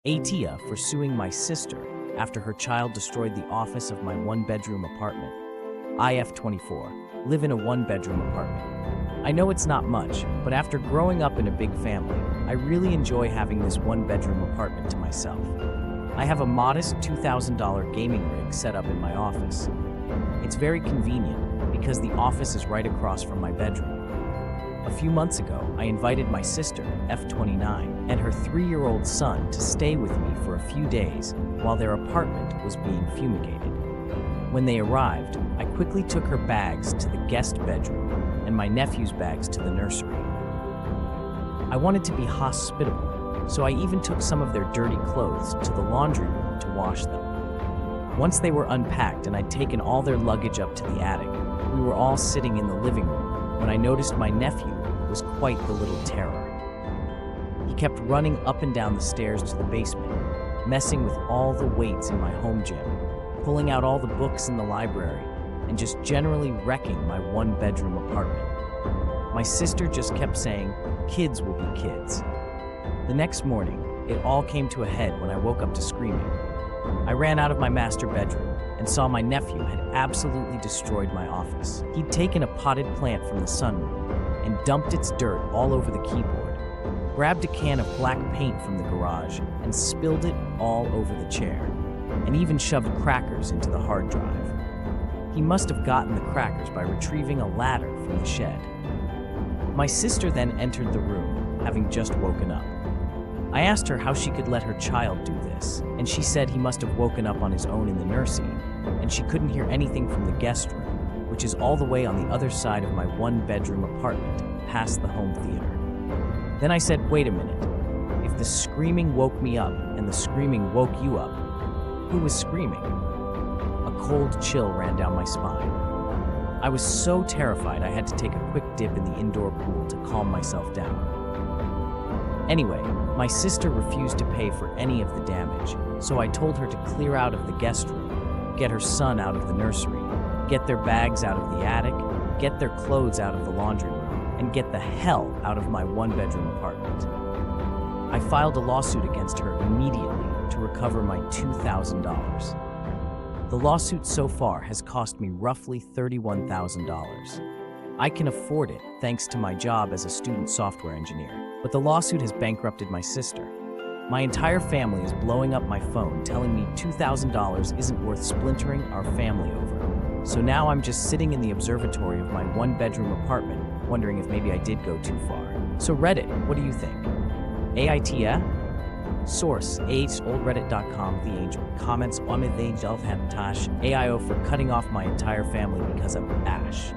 Atia for suing my sister after her child destroyed the office of my one-bedroom apartment. IF24. Live in a one-bedroom apartment. I know it's not much, but after growing up in a big family, I really enjoy having this one-bedroom apartment to myself. I have a modest $2,000 gaming rig set up in my office. It's very convenient because the office is right across from my bedroom. A few months ago, I invited my sister, F29, and her 3-year-old son to stay with me for a few days while their apartment was being fumigated. When they arrived, I quickly took her bags to the guest bedroom and my nephew's bags to the nursery. I wanted to be hospitable, so I even took some of their dirty clothes to the laundry room to wash them. Once they were unpacked and I'd taken all their luggage up to the attic, we were all sitting in the living room when I noticed my nephew was quite the little terror. He kept running up and down the stairs to the basement, messing with all the weights in my home gym, pulling out all the books in the library, and just generally wrecking my one-bedroom apartment. My sister just kept saying, "Kids will be kids." The next morning, it all came to a head when I woke up to screaming. I ran out of my master bedroom and saw my nephew had absolutely destroyed my office. He'd taken a potted plant from the sunroom and dumped its dirt all over the keyboard, grabbed a can of black paint from the garage and spilled it all over the chair, and even shoved crackers into the hard drive. He must have gotten the crackers by retrieving a ladder from the shed. My sister then entered the room, having just woken up. I asked her how she could let her child do this, and she said he must have woken up on his own in the nursery, and she couldn't hear anything from the guest room, which is all the way on the other side of my one-bedroom apartment, past the home theater. Then I said, wait a minute. If the screaming woke me up and the screaming woke you up, who was screaming? A cold chill ran down my spine. I was so terrified I had to take a quick dip in the indoor pool to calm myself down. Anyway, my sister refused to pay for any of the damage, so I told her to clear out of the guest room, get her son out of the nursery, get their bags out of the attic, get their clothes out of the laundry room, and get the hell out of my one-bedroom apartment. I filed a lawsuit against her immediately to recover my $2,000. The lawsuit so far has cost me roughly $31,000. I can afford it thanks to my job as a student software engineer, but the lawsuit has bankrupted my sister. My entire family is blowing up my phone telling me $2,000 isn't worth splintering our family over. So now I'm just sitting in the observatory of my one-bedroom apartment wondering if maybe I did go too far. So Reddit, what do you think? AITA? Source, oldreddit.com, The Angel. Comments, AIO for cutting off my entire family because of Ash.